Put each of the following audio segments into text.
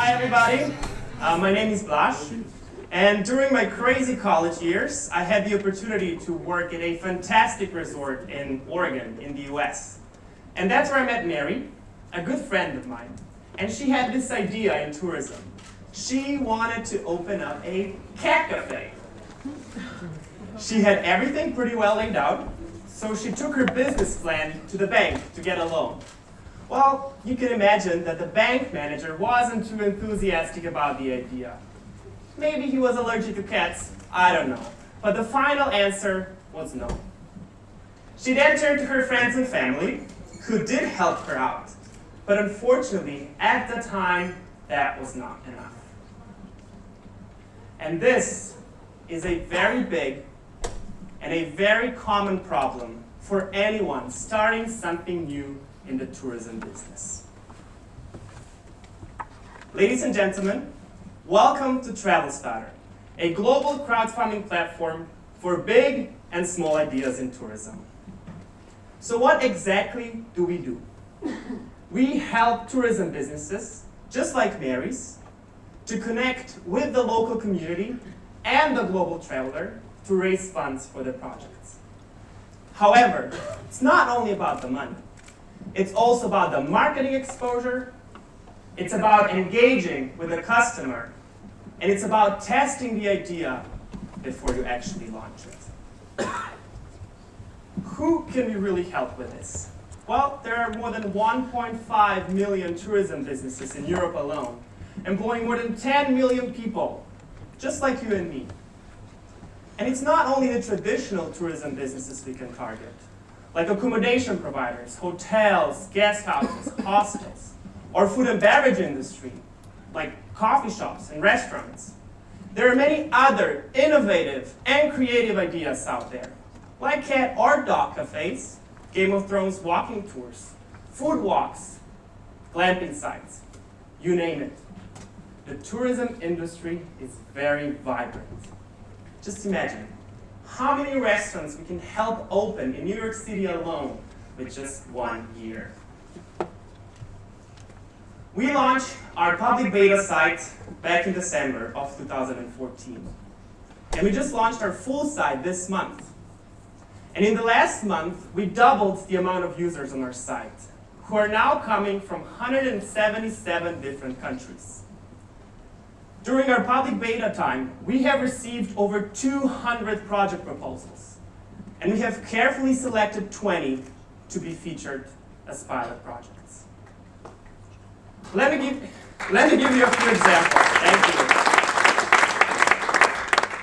Hi everybody, my name is Blaž, and during my crazy college years, I had the opportunity to work at a fantastic resort in Oregon in the US. And that's where I met Mary, a good friend of mine, and she had this idea in tourism. She wanted to open up a cat cafe. She had everything pretty well laid out, so she took her business plan to the bank to get a loan. Well, you can imagine that the bank manager wasn't too enthusiastic about the idea. Maybe he was allergic to cats, I don't know. But the final answer was no. She then turned to her friends and family, who did help her out. But unfortunately, at the time, that was not enough. And this is a very big and a very common problem for anyone starting something new in the tourism business. Ladies and gentlemen, welcome to TravelStarter, a global crowdfunding platform for big and small ideas in tourism. So what exactly do we do? We help tourism businesses, just like Mary's, to connect with the local community and the global traveler to raise funds for their projects. However, it's not only about the money. It's also about the marketing exposure, it's about engaging with the customer, and it's about testing the idea before you actually launch it. Who can we really help with this? Well, there are more than 1.5 million tourism businesses in Europe alone, employing more than 10 million people, just like you and me. And it's not only the traditional tourism businesses we can target, like accommodation providers, hotels, guest houses, hostels, or food and beverage industry, like coffee shops and restaurants. There are many other innovative and creative ideas out there, like cat or dog cafes, Game of Thrones walking tours, food walks, glamping sites, you name it. The tourism industry is very vibrant. Just imagine how many restaurants we can help open in New York City alone with just 1 year. We launched our public beta site back in December of 2014. And we just launched our full site this month. And in the last month, we doubled the amount of users on our site, who are now coming from 177 different countries. During our public beta time, we have received over 200 project proposals, and we have carefully selected 20 to be featured as pilot projects. Let me give you a few examples. Thank you.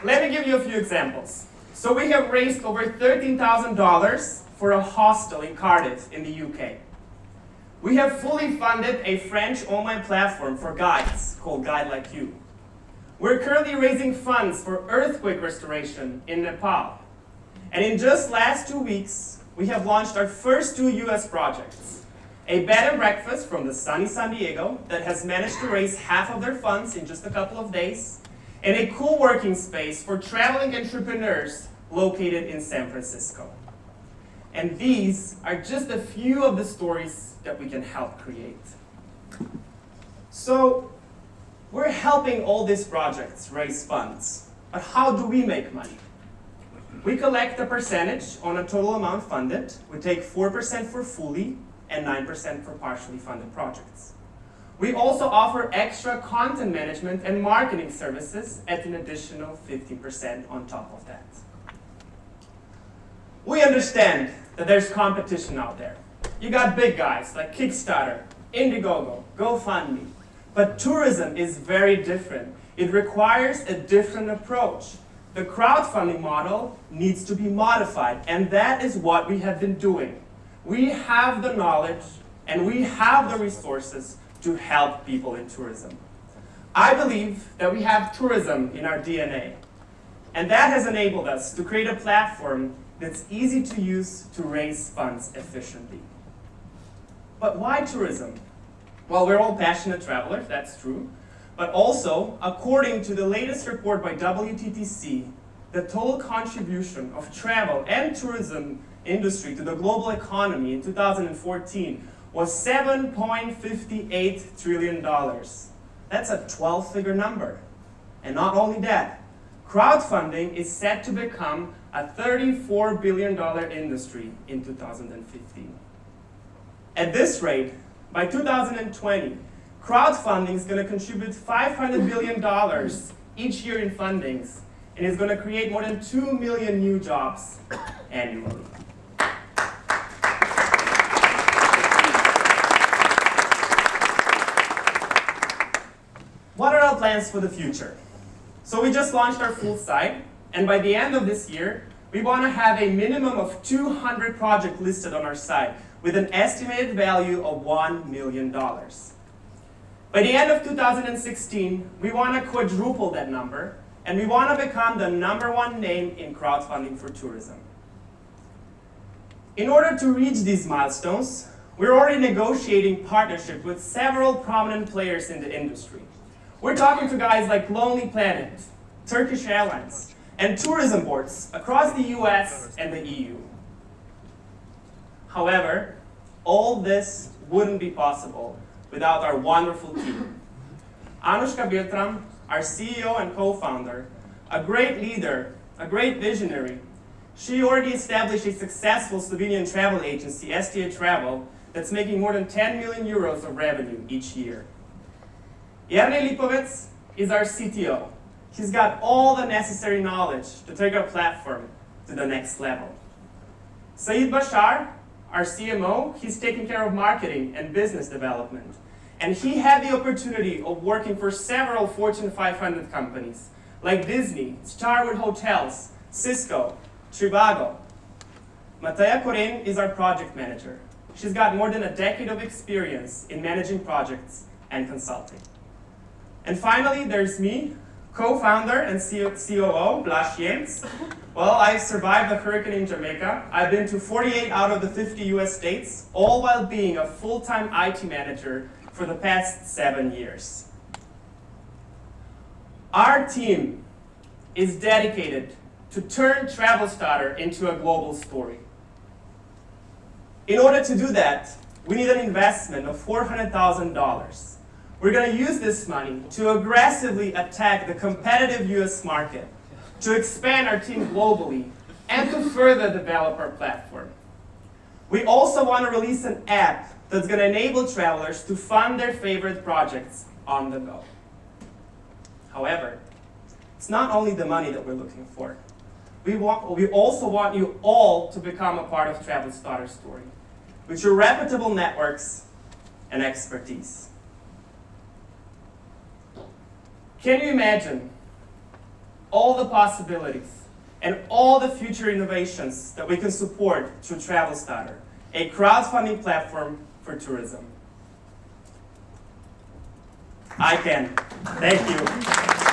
Let me give you a few examples. So we have raised over $13,000 for a hostel in Cardiff in the UK. We have fully funded a French online platform for guides called Guide Like You. We're currently raising funds for earthquake restoration in Nepal. And in just last 2 weeks, we have launched our first 2 US projects. A bed and breakfast from the sunny San Diego that has managed to raise half of their funds in just a couple of days, and a cool working space for traveling entrepreneurs located in San Francisco. And these are just a few of the stories that we can help create. So, we're helping all these projects raise funds, but how do we make money? We collect a percentage on a total amount funded. We take 4% for fully and 9% for partially funded projects. We also offer extra content management and marketing services at an additional 50% on top of that. We understand that there's competition out there. You got big guys like Kickstarter, Indiegogo, GoFundMe. But tourism is very different. It requires a different approach. The crowdfunding model needs to be modified, and that is what we have been doing. We have the knowledge and we have the resources to help people in tourism. I believe that we have tourism in our DNA, and that has enabled us to create a platform that's easy to use to raise funds efficiently. But why tourism? Well, we're all passionate travelers, that's true. But also, according to the latest report by WTTC, the total contribution of travel and tourism industry to the global economy in 2014 was $7.58 trillion. That's a 12-figure number. And not only that, crowdfunding is set to become a $34 billion industry in 2015. At this rate, by 2020, crowdfunding is going to contribute $500 billion each year in fundings, and is going to create more than 2 million new jobs annually. What are our plans for the future? So we just launched our full site, and by the end of this year, we want to have a minimum of 200 projects listed on our site with an estimated value of $1 million. By the end of 2016, we want to quadruple that number, and we want to become the #1 name in crowdfunding for tourism. In order to reach these milestones, we're already negotiating partnerships with several prominent players in the industry. We're talking to guys like Lonely Planet, Turkish Airlines, and tourism boards across the US and the EU. However, all this wouldn't be possible without our wonderful team. Anushka Birtram, our CEO and co-founder, a great leader, a great visionary. She already established a successful Slovenian travel agency, STA Travel, that's making more than 10 million euros of revenue each year. Jernej Lipovec is our CTO. He's got all the necessary knowledge to take our platform to the next level. Saeed Bashar, our CMO, he's taking care of marketing and business development. And he had the opportunity of working for several Fortune 500 companies, like Disney, Starwood Hotels, Cisco, Trivago. Mateja Koren is our project manager. She's got more than a decade of experience in managing projects and consulting. And finally, there's me, co-founder and COO, Blaž Jens. Well, I've survived the hurricane in Jamaica. I've been to 48 out of the 50 US states, all while being a full-time IT manager for the past 7 years. Our team is dedicated to turn TravelStarter into a global story. In order to do that, we need an investment of $400,000. We're going to use this money to aggressively attack the competitive US market, to expand our team globally, and to further develop our platform. We also want to release an app that's going to enable travelers to fund their favorite projects on the go. However, it's not only the money that we're looking for. We also want you all to become a part of TravelStarter's story, with your reputable networks and expertise. Can you imagine all the possibilities and all the future innovations that we can support through TravelStarter, a crowdfunding platform for tourism? I can. Thank you.